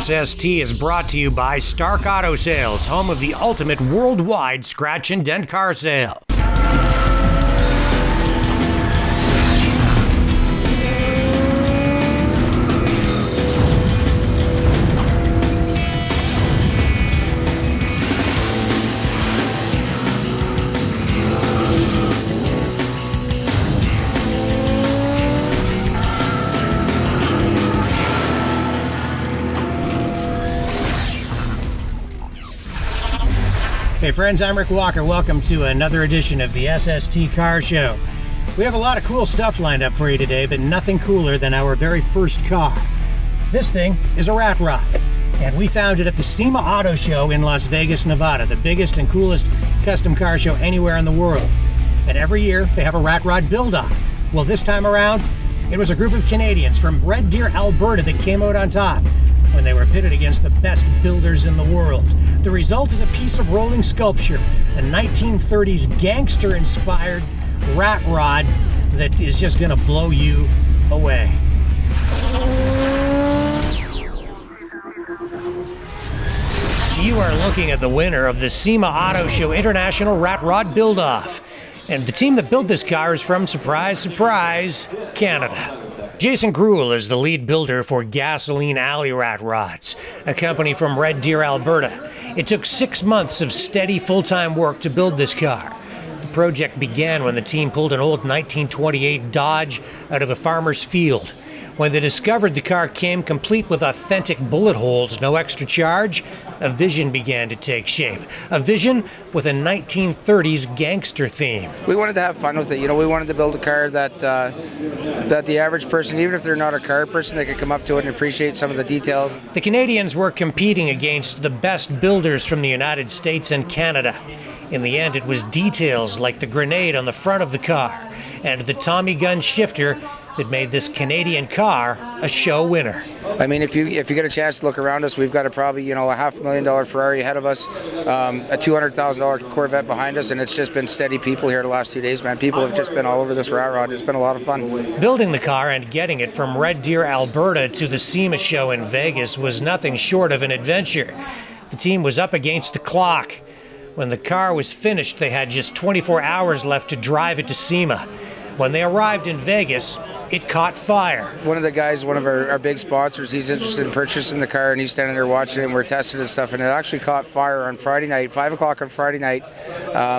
SST is brought to you by Stark Auto Sales, home of the ultimate worldwide scratch and dent car sale. Hey friends, I'm Rick Walker. Welcome to another edition of the SST Car Show. We have a lot of cool stuff lined up for you today, but nothing cooler than our very first car. This thing is a rat rod, and we found it at the SEMA Auto Show in Las Vegas, Nevada, the biggest and coolest custom car show anywhere in the world. And every year they have a rat rod build-off. Well, this time around, it was a group of Canadians from Red Deer, Alberta that came out on top when they were pitted against the best builders in the world. The result is a piece of rolling sculpture, a 1930s gangster-inspired rat rod that is just gonna blow you away. You are looking at the winner of the SEMA Auto Show International Rat Rod Build-Off. And the team that built this car is from, surprise, surprise, Canada. Jason Groulx is the lead builder for Gasoline Alley Rat Rods, a company from Red Deer, Alberta. It took 6 months of steady full-time work to build this car. The project began when the team pulled an old 1928 Dodge out of a farmer's field. When they discovered the car came complete with authentic bullet holes, no extra charge, a vision began to take shape. A vision with a 1930s gangster theme. We wanted to have fun with it. You know, we wanted to build a car that the average person, even if they're not a car person, they could come up to it and appreciate some of the details. The Canadians were competing against the best builders from the United States and Canada. In the end, it was details like the grenade on the front of the car and the Tommy gun shifter that made this Canadian car a show winner. I mean, if you get a chance to look around us, we've got a probably, a $500,000 Ferrari ahead of us, a $200,000 Corvette behind us, and it's just been steady people here the last 2 days, man. People have just been all over this rat rod. It's been a lot of fun. Building the car and getting it from Red Deer, Alberta to the SEMA show in Vegas was nothing short of an adventure. The team was up against the clock. When the car was finished, they had just 24 hours left to drive it to SEMA. When they arrived in Vegas, it caught fire. One of the guys, one of our big sponsors, he's interested in purchasing the car, and he's standing there watching it, and we're testing and stuff, and it actually caught fire on Friday night, 5 o'clock on Friday night.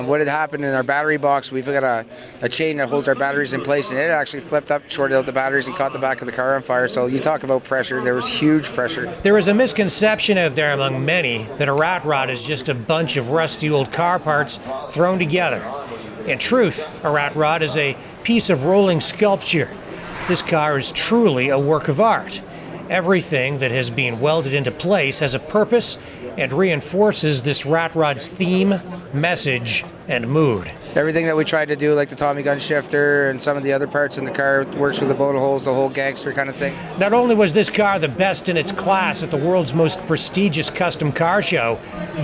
What had happened in our battery box, we've got a chain that holds our batteries in place, and it actually flipped up, shorted out the batteries, and caught the back of the car on fire. So you talk about pressure, there was huge pressure. There is a misconception out there among many that a rat rod is just a bunch of rusty old car parts thrown together. In truth, a rat rod is a piece of rolling sculpture. This car is truly a work of art. Everything that has been welded into place has a purpose and reinforces this rat rod's theme, message, and mood. Everything that we tried to do, like the Tommy gun shifter and some of the other parts in the car, works with the bullet holes, the whole gangster kind of thing. Not only was this car the best in its class at the world's most prestigious custom car show,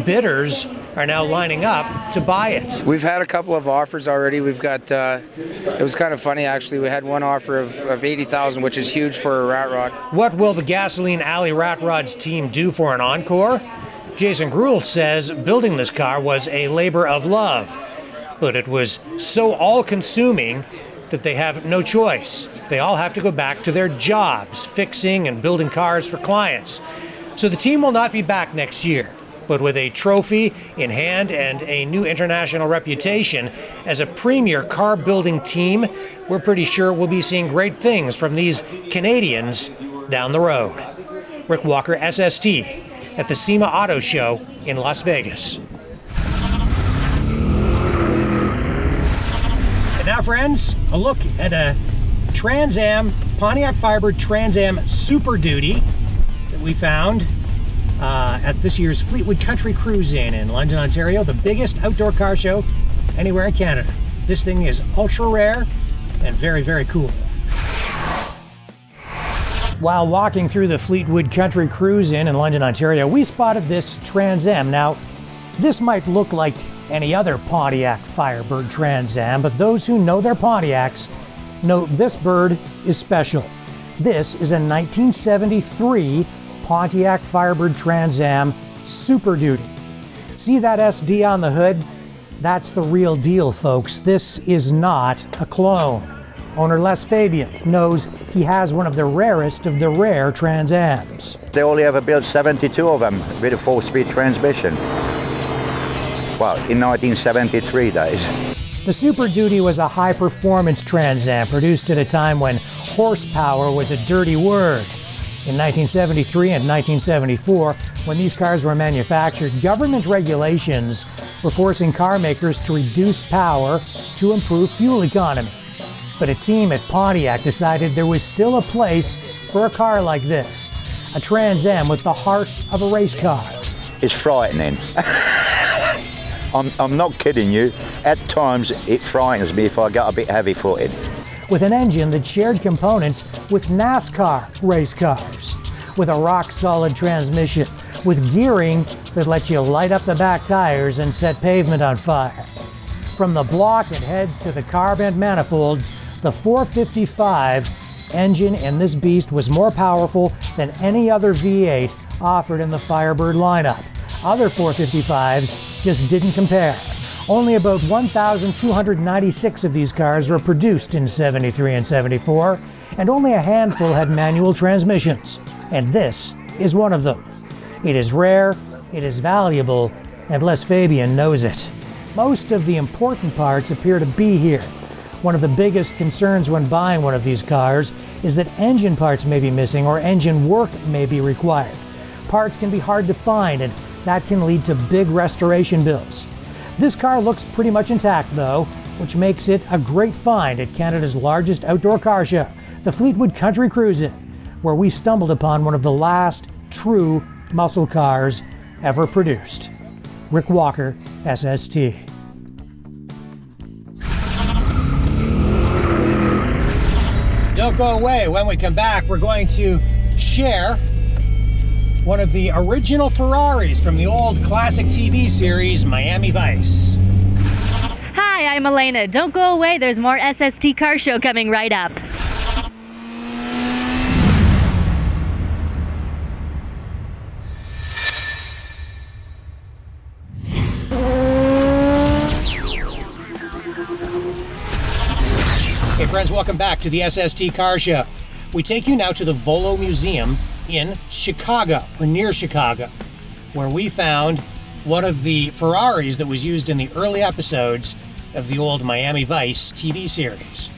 bidders are now lining up to buy it. We've had a couple of offers already. We've got, it was kind of funny actually, we had one offer of $80,000, which is huge for a rat rod. What will the Gasoline Alley Rat Rods team do for an encore? Jason Groulx says building this car was a labor of love, but it was so all-consuming that they have no choice. They all have to go back to their jobs, fixing and building cars for clients. So the team will not be back next year, but with a trophy in hand and a new international reputation as a premier car building team, we're pretty sure we'll be seeing great things from these Canadians down the road. Rick Walker, SST, at the SEMA Auto Show in Las Vegas. And now, friends, a look at a Trans Am, Pontiac Firebird Trans Am Super Duty that we found at this year's Fleetwood Country Cruise in London, Ontario, the biggest outdoor car show anywhere in Canada. This thing is ultra rare and very, very cool. While walking through the Fleetwood Country Cruise in London, Ontario, we spotted this Trans Am. Now, this might look like any other Pontiac Firebird Trans Am, but those who know their Pontiacs know this bird is special. This is a 1973 Pontiac Firebird Trans Am Super Duty. See that SD on the hood? That's the real deal, folks. This is not a clone. Owner Les Fabian knows he has one of the rarest of the rare Trans Ams. They only ever built 72 of them with a 4-speed transmission. Well, in 1973 days. The Super Duty was a high-performance Trans Am produced at a time when horsepower was a dirty word. In 1973 and 1974, when these cars were manufactured, government regulations were forcing car makers to reduce power to improve fuel economy. But a team at Pontiac decided there was still a place for a car like this, a Trans Am with the heart of a race car. It's frightening. I'm not kidding you. At times, it frightens me if I get a bit heavy-footed. With an engine that shared components with NASCAR race cars, with a rock-solid transmission, with gearing that lets you light up the back tires and set pavement on fire. From the block that heads to the carb and manifolds, the 455 engine in this beast was more powerful than any other V8 offered in the Firebird lineup. Other 455s just didn't compare. Only about 1,296 of these cars were produced in 73 and 74, and only a handful had manual transmissions. And this is one of them. It is rare, it is valuable, and Les Fabian knows it. Most of the important parts appear to be here. One of the biggest concerns when buying one of these cars is that engine parts may be missing or engine work may be required. Parts can be hard to find, and that can lead to big restoration bills. This car looks pretty much intact though, which makes it a great find at Canada's largest outdoor car show, the Fleetwood Country Cruise-In, where we stumbled upon one of the last true muscle cars ever produced. Rick Walker, SST. Don't go away. When we come back, we're going to share one of the original Ferraris from the old classic TV series, Miami Vice. Hi, I'm Elena. Don't go away. There's more SST Car Show coming right up. Hey friends, welcome back to the SST Car Show. We take you now to the Volo Museum in Chicago, or near Chicago, where we found one of the Ferraris that was used in the early episodes of the old Miami Vice TV series.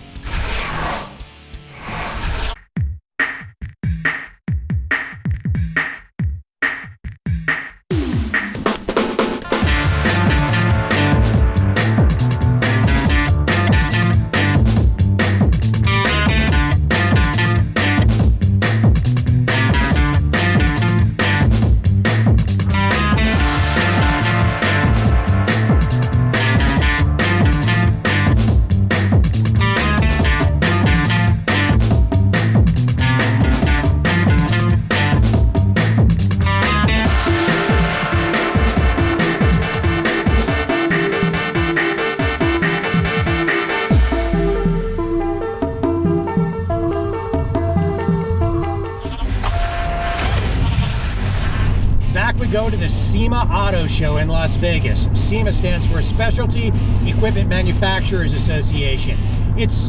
Go to the SEMA Auto Show in Las Vegas. SEMA stands for Specialty Equipment Manufacturers Association. It's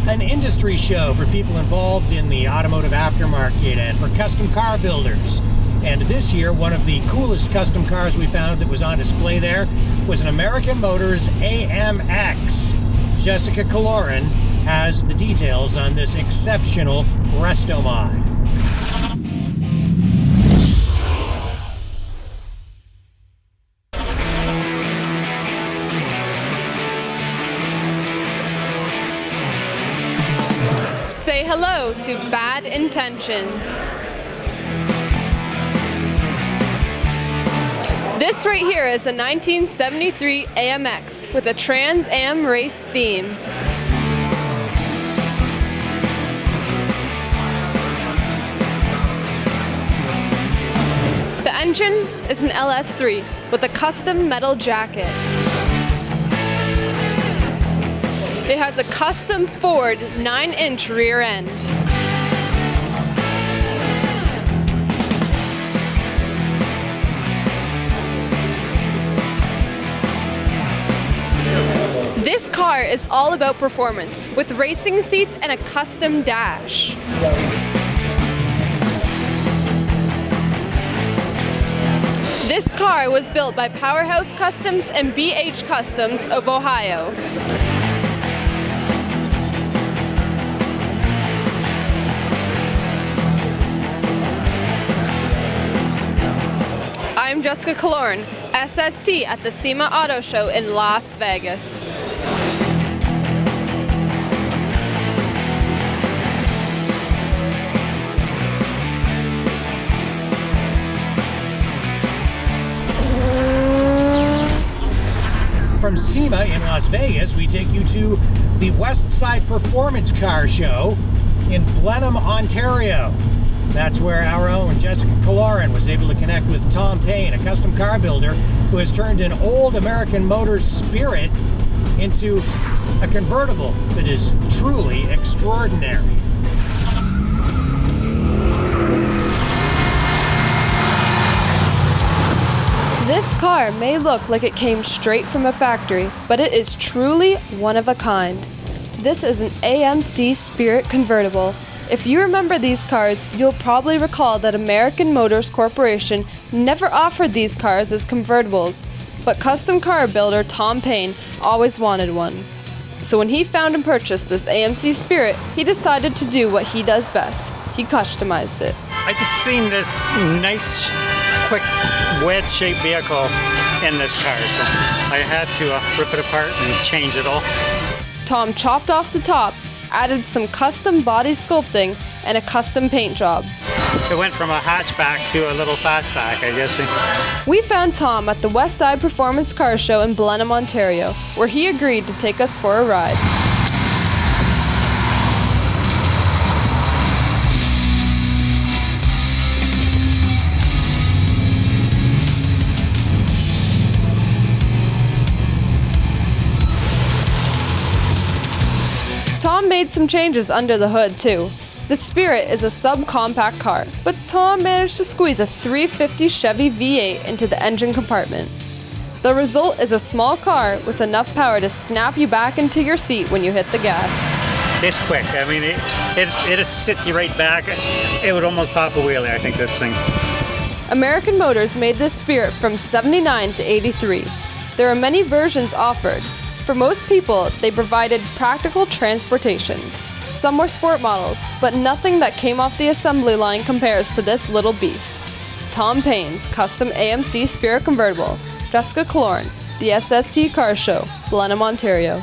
an industry show for people involved in the automotive aftermarket and for custom car builders. And this year, one of the coolest custom cars we found that was on display there was an American Motors AMX. Jessica Caloran has the details on this exceptional resto mod. Say hello to Bad Intentions. This right here is a 1973 AMX with a Trans Am race theme. The engine is an LS3 with a custom metal jacket. It has a custom Ford 9-inch rear end. car is all about performance, with racing seats and a custom dash. This car was built by Powerhouse Customs and BH Customs of Ohio. I'm Jessica Kaloran, SST at the SEMA Auto Show in Las Vegas. From SEMA in Las Vegas, we take you to the West Side Performance Car Show in Blenheim, Ontario. That's where our own Jessica Kaloran was able to connect with Tom Payne, a custom car builder who has turned an old American Motors Spirit into a convertible that is truly extraordinary. This car may look like it came straight from a factory, but it is truly one of a kind. This is an AMC Spirit Convertible. If you remember these cars, you'll probably recall that American Motors Corporation never offered these cars as convertibles, but custom car builder Tom Payne always wanted one. So when he found and purchased this AMC Spirit, he decided to do what he does best. He customized it. I just seen this nice, quick, wedge-shaped vehicle in this car, so I had to rip it apart and change it all. Tom chopped off the top, added some custom body sculpting, and a custom paint job. It went from a hatchback to a little fastback, I guess. We found Tom at the West Side Performance Car Show in Blenheim, Ontario, where he agreed to take us for a ride. Tom made some changes under the hood too. The Spirit is a subcompact car, but Tom managed to squeeze a 350 Chevy V8 into the engine compartment. The result is a small car with enough power to snap you back into your seat when you hit the gas. It's quick. I mean, it'll sit you right back. It would almost pop a wheelie, I think, this thing. American Motors made this Spirit from '79 to '83. There are many versions offered. For most people, they provided practical transportation. Some were sport models, but nothing that came off the assembly line compares to this little beast. Tom Payne's custom AMC Spirit Convertible. Jessica Kaloran, the SST Car Show, Blenheim, Ontario.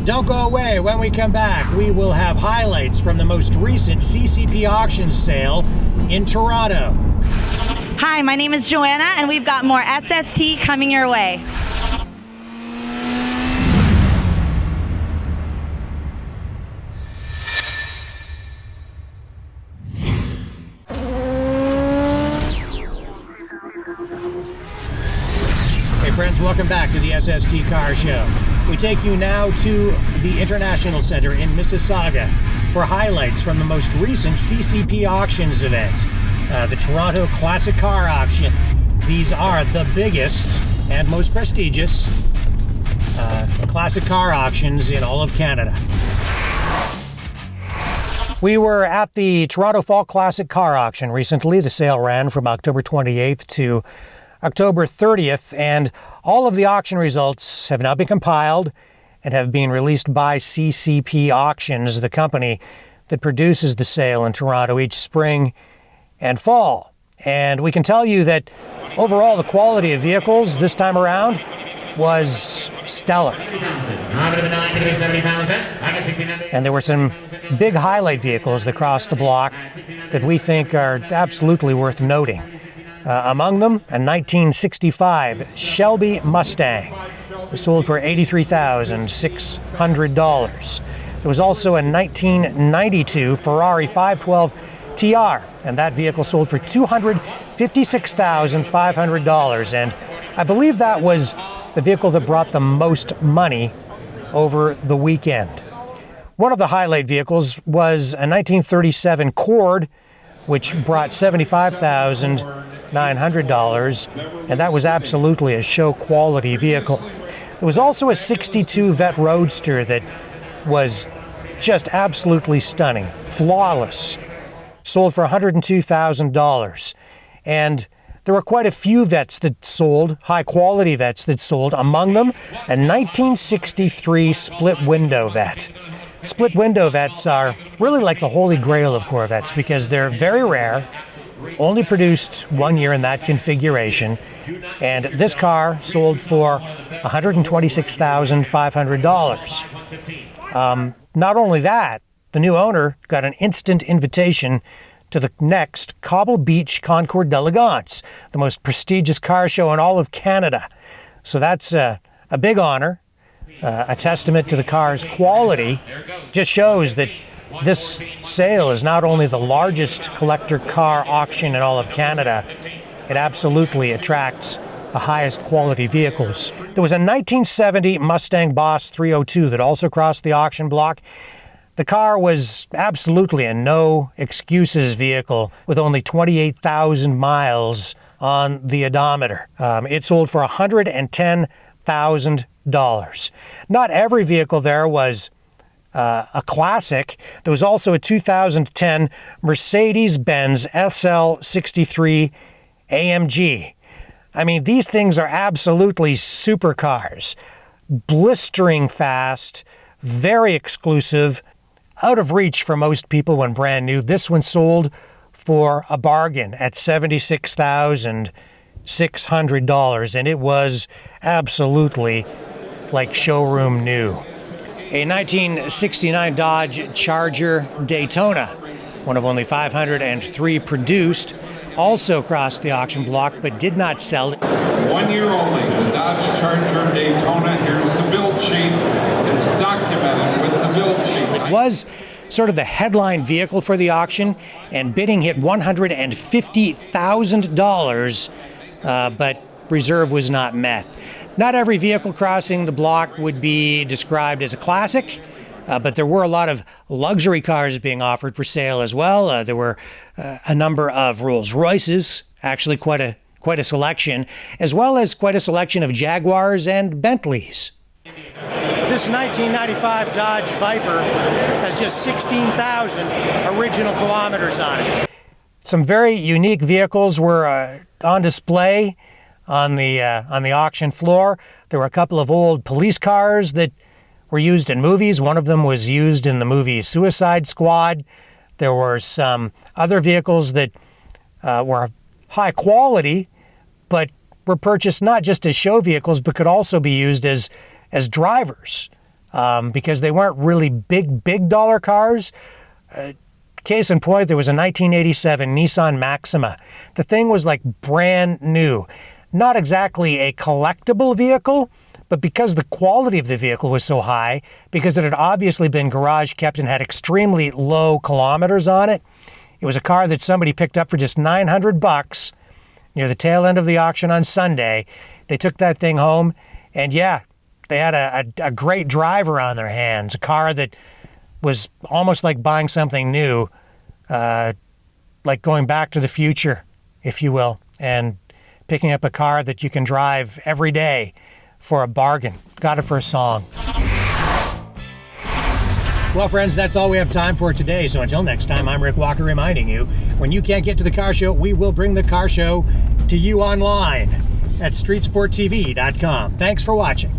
Don't go away. When we come back, we will have highlights from the most recent CCP auction sale in Toronto. Hi, my name is Joanna, and we've got more SST coming your way. Hey friends, welcome back to the SST Car Show. We take you now to the International Center in Mississauga for highlights from the most recent CCP auctions event. The Toronto Classic Car Auction. These are the biggest and most prestigious classic car auctions in all of Canada. We were at the Toronto Fall Classic Car Auction recently. The sale ran from October 28th to October 30th, and all of the auction results have now been compiled and have been released by CCP Auctions, the company that produces the sale in Toronto each spring and fall. And we can tell you that overall the quality of vehicles this time around was stellar. And there were some big highlight vehicles that crossed the block that we think are absolutely worth noting. Among them, a 1965 Shelby Mustang. It sold for $83,600. There was also a 1992 Ferrari 512 TR, and that vehicle sold for $256,500. And I believe that was the vehicle that brought the most money over the weekend. One of the highlight vehicles was a 1937 Cord, which brought $75,000 $900, and that was absolutely a show quality vehicle. There was also a 62 Vet Roadster that was just absolutely stunning, flawless, sold for $102,000. And there were quite a few vets that sold, high quality vets that sold, among them a 1963 split window vet. Split window vets are really like the holy grail of Corvettes because they're very rare, only produced 1 year in that configuration, and this car sold for $126,500. Not only that, the new owner got an instant invitation to the next Cobble Beach Concours d'Elegance, the most prestigious car show in all of Canada. So that's a big honor, a testament to the car's quality. Just shows that this sale is not only the largest collector car auction in all of Canada, it absolutely attracts the highest quality vehicles. There was a 1970 Mustang Boss 302 that also crossed the auction block. The car was absolutely a no excuses vehicle with only 28,000 miles on the odometer. It sold for $110,000. Not every vehicle there was a classic. There was also a 2010 Mercedes-Benz SL63 AMG. I mean, these things are absolutely supercars. Blistering fast, very exclusive, out of reach for most people when brand new. This one sold for a bargain at $76,600, and it was absolutely like showroom new. A 1969 Dodge Charger Daytona, one of only 503 produced, also crossed the auction block but did not sell. 1 year only, the Dodge Charger Daytona. Here's the build sheet. It's documented with the build sheet. It was sort of the headline vehicle for the auction, and bidding hit $150,000, but reserve was not met. Not every vehicle crossing the block would be described as a classic, but there were a lot of luxury cars being offered for sale as well. There were a number of Rolls Royces, actually quite a selection, as well as quite a selection of Jaguars and Bentleys. This 1995 Dodge Viper has just 16,000 original kilometers on it. Some very unique vehicles were on display on the auction floor. There were a couple of old police cars that were used in movies. One of them was used in the movie Suicide Squad. There were some other vehicles that were high quality, but were purchased not just as show vehicles, but could also be used as drivers, because they weren't really big dollar cars. Case in point, there was a 1987 Nissan Maxima. The thing was like brand new. Not exactly a collectible vehicle, but because the quality of the vehicle was so high, because it had obviously been garage kept and had extremely low kilometers on it, it was a car that somebody picked up for just $900 near the tail end of the auction on Sunday. They took that thing home, and yeah, they had a great driver on their hands, a car that was almost like buying something new, like going back to the future, if you will, and picking up a car that you can drive every day for a bargain. Got it for a song. Well, friends, that's all we have time for today. So until next time, I'm Rick Walker reminding you, when you can't get to the car show, we will bring the car show to you online at streetsporttv.com. Thanks for watching.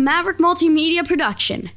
Maverick Multimedia production.